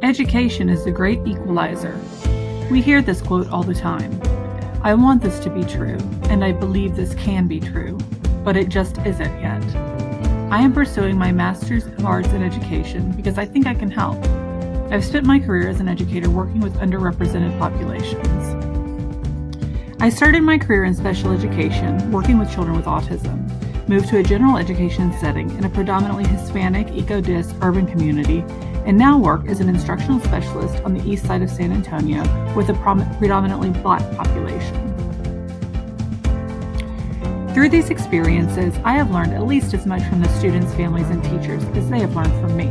Education is the great equalizer. We hear this quote all the time. I want this to be true, and I believe this can be true, but it just isn't yet. I am pursuing my Master's of Arts in Education because I think I can help. I've spent my career as an educator working with underrepresented populations. I started my career in special education, working with children with autism, moved to a general education setting in a predominantly Hispanic, eco-dis urban community, and now work as an instructional specialist on the east side of San Antonio with a predominantly Black population. Through these experiences, I have learned at least as much from the students, families, and teachers as they have learned from me.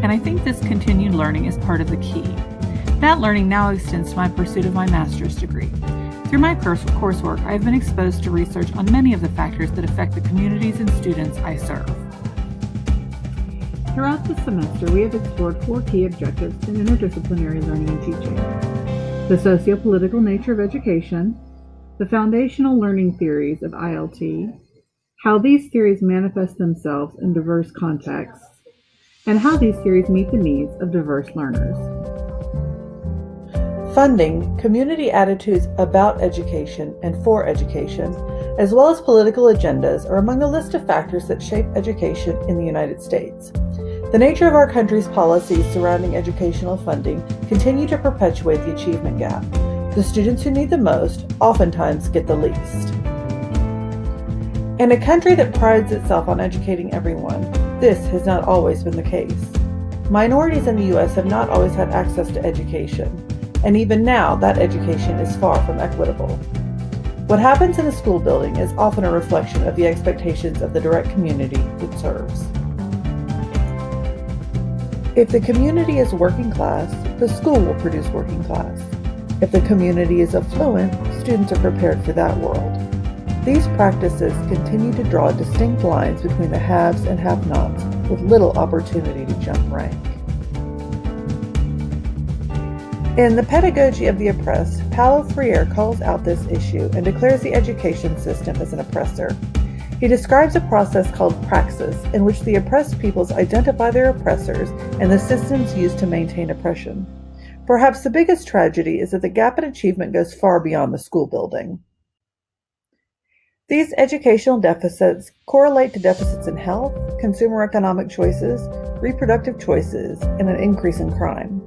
And I think this continued learning is part of the key. That learning now extends to my pursuit of my master's degree. Through my coursework, I have been exposed to research on many of the factors that affect the communities and students I serve. Throughout the semester, we have explored 4 key objectives in interdisciplinary learning and teaching: the socio-political nature of education, the foundational learning theories of ILT, how these theories manifest themselves in diverse contexts, and how these theories meet the needs of diverse learners. Funding, community attitudes about education and for education, as well as political agendas are among the list of factors that shape education in the United States. The nature of our country's policies surrounding educational funding continue to perpetuate the achievement gap. The students who need the most oftentimes get the least. In a country that prides itself on educating everyone, this has not always been the case. Minorities in the U.S. have not always had access to education, and even now that education is far from equitable. What happens in a school building is often a reflection of the expectations of the direct community it serves. If the community is working class, the school will produce working class. If the community is affluent, students are prepared for that world. These practices continue to draw distinct lines between the haves and have-nots with little opportunity to jump rank. In The Pedagogy of the Oppressed, Paulo Freire calls out this issue and declares the education system as an oppressor. He describes a process called praxis, in which the oppressed peoples identify their oppressors and the systems used to maintain oppression. Perhaps the biggest tragedy is that the gap in achievement goes far beyond the school building. These educational deficits correlate to deficits in health, consumer economic choices, reproductive choices, and an increase in crime.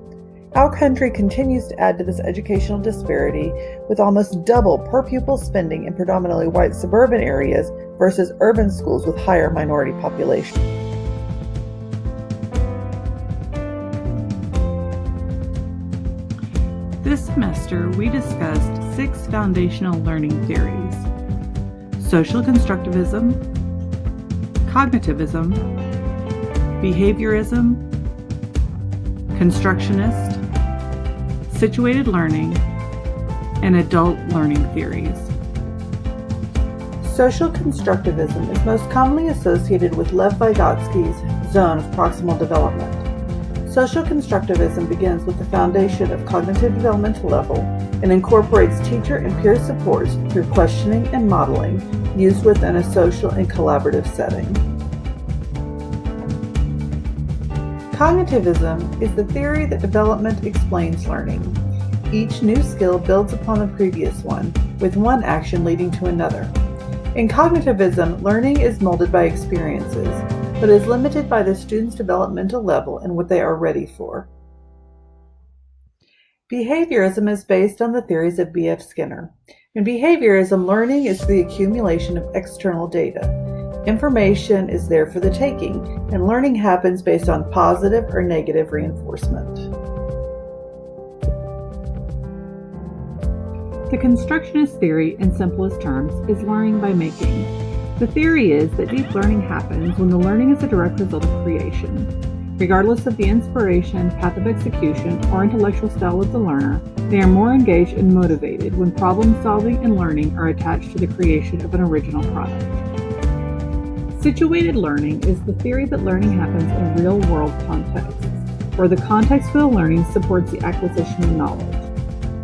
Our country continues to add to this educational disparity with almost double per pupil spending in predominantly white suburban areas versus urban schools with higher minority populations. This semester, we discussed 6 foundational learning theories: social constructivism, cognitivism, behaviorism, constructionist, situated learning, and adult learning theories. Social constructivism is most commonly associated with Lev Vygotsky's zone of proximal development. Social constructivism begins with the foundation of cognitive developmental level and incorporates teacher and peer supports through questioning and modeling used within a social and collaborative setting. Cognitivism is the theory that development explains learning. Each new skill builds upon the previous one, with one action leading to another. In cognitivism, learning is molded by experiences, but is limited by the student's developmental level and what they are ready for. Behaviorism is based on the theories of B.F. Skinner. In behaviorism, learning is the accumulation of external data. Information is there for the taking, and learning happens based on positive or negative reinforcement. The constructionist theory, in simplest terms, is learning by making. The theory is that deep learning happens when the learning is a direct result of creation. Regardless of the inspiration, path of execution, or intellectual style of the learner, they are more engaged and motivated when problem solving and learning are attached to the creation of an original product. Situated learning is the theory that learning happens in real-world contexts, where the context for the learning supports the acquisition of knowledge.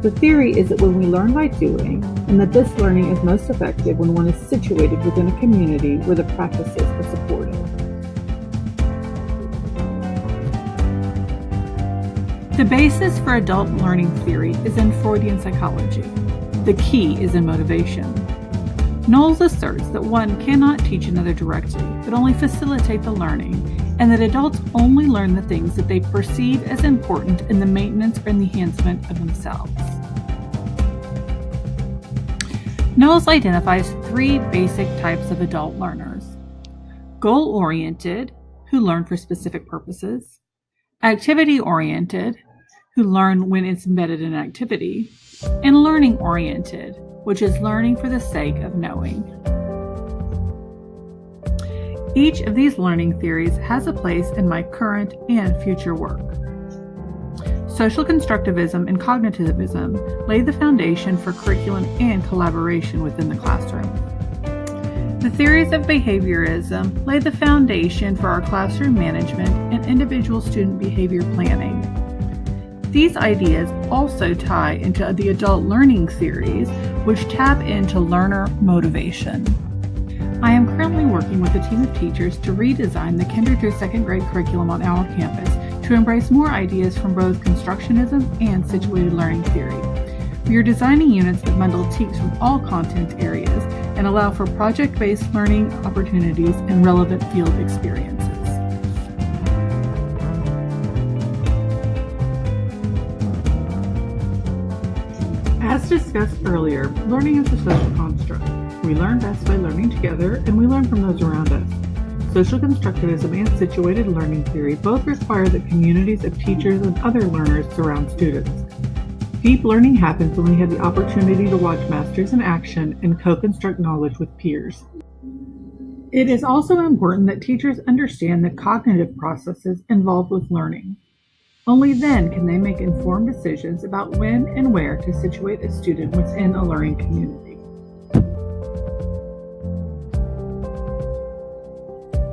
The theory is that when we learn by doing, and that this learning is most effective when one is situated within a community where the practices are supported. The basis for adult learning theory is in Freudian psychology. The key is in motivation. Knowles asserts that one cannot teach another directly, but only facilitate the learning, and that adults only learn the things that they perceive as important in the maintenance or enhancement of themselves. Knowles identifies three basic types of adult learners: goal-oriented, who learn for specific purposes; activity-oriented, who learn when it's embedded in activity; and learning-oriented, which is learning for the sake of knowing. Each of these learning theories has a place in my current and future work. Social constructivism and cognitivism lay the foundation for curriculum and collaboration within the classroom. The theories of behaviorism lay the foundation for our classroom management and individual student behavior planning. These ideas also tie into the adult learning theories, which tap into learner motivation. I am currently working with a team of teachers to redesign the kinder through second grade curriculum on our campus to embrace more ideas from both constructionism and situated learning theory. We are designing units that bundle teachers from all content areas and allow for project-based learning opportunities and relevant field experiences. As discussed earlier, learning is a social construct. We learn best by learning together, and we learn from those around us. Social constructivism and situated learning theory both require that communities of teachers and other learners surround students. Deep learning happens when we have the opportunity to watch masters in action and co-construct knowledge with peers. It is also important that teachers understand the cognitive processes involved with learning. Only then can they make informed decisions about when and where to situate a student within a learning community.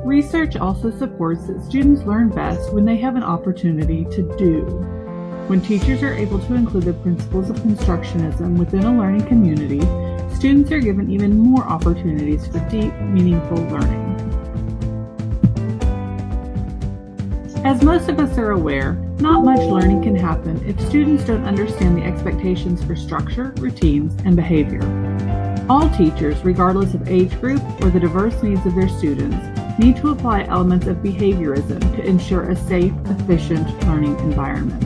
Research also supports that students learn best when they have an opportunity to do. When teachers are able to include the principles of constructionism within a learning community, students are given even more opportunities for deep, meaningful learning. As most of us are aware, not much learning can happen if students don't understand the expectations for structure, routines, and behavior. All teachers, regardless of age group or the diverse needs of their students, need to apply elements of behaviorism to ensure a safe, efficient learning environment.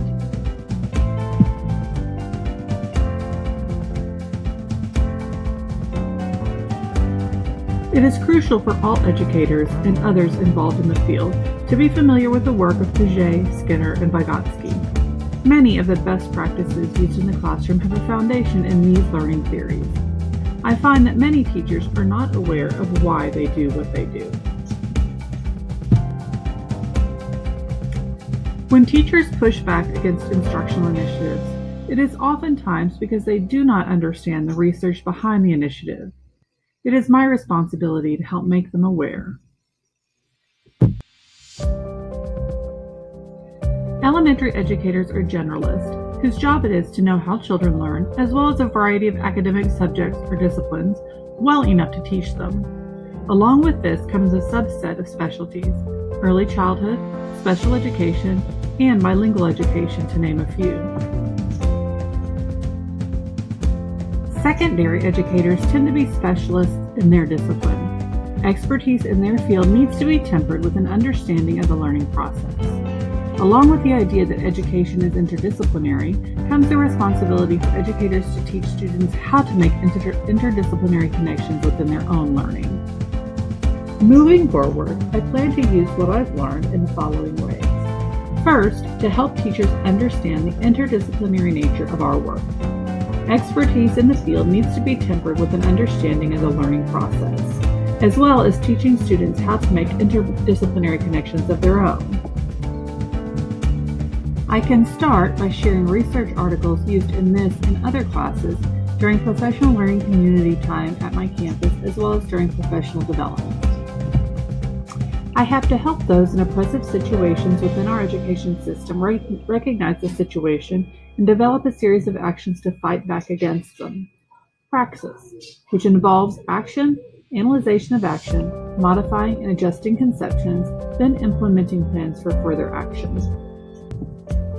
It is crucial for all educators and others involved in the field to be familiar with the work of Piaget, Skinner, and Vygotsky. Many of the best practices used in the classroom have a foundation in these learning theories. I find that many teachers are not aware of why they do what they do. When teachers push back against instructional initiatives, it is oftentimes because they do not understand the research behind the initiative. It is my responsibility to help make them aware. Elementary educators are generalists, whose job it is to know how children learn, as well as a variety of academic subjects or disciplines, well enough to teach them. Along with this comes a subset of specialties: early childhood, special education, and bilingual education, to name a few. Secondary educators tend to be specialists in their discipline. Expertise in their field needs to be tempered with an understanding of the learning process. Along with the idea that education is interdisciplinary, comes the responsibility for educators to teach students how to make interdisciplinary connections within their own learning. Moving forward, I plan to use what I've learned in the following ways. First, to help teachers understand the interdisciplinary nature of our work. Expertise in the field needs to be tempered with an understanding of the learning process, as well as teaching students how to make interdisciplinary connections of their own. I can start by sharing research articles used in this and other classes during professional learning community time at my campus, as well as during professional development. I have to help those in oppressive situations within our education system recognize the situation and develop a series of actions to fight back against them. Praxis, which involves action, analyzation of action, modifying and adjusting conceptions, then implementing plans for further actions.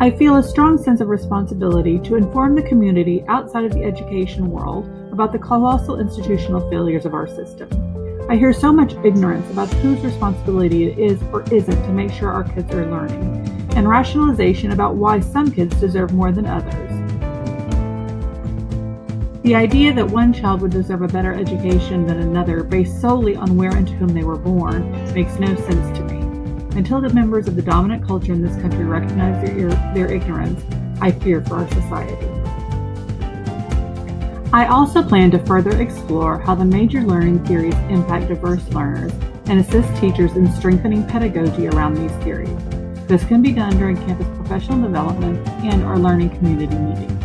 I feel a strong sense of responsibility to inform the community outside of the education world about the colossal institutional failures of our system. I hear so much ignorance about whose responsibility it is or isn't to make sure our kids are learning, and rationalization about why some kids deserve more than others. The idea that one child would deserve a better education than another based solely on where and to whom they were born makes no sense to me. Until the members of the dominant culture in this country recognize their ignorance, I fear for our society. I also plan to further explore how the major learning theories impact diverse learners and assist teachers in strengthening pedagogy around these theories. This can be done during campus professional development and our learning community meetings.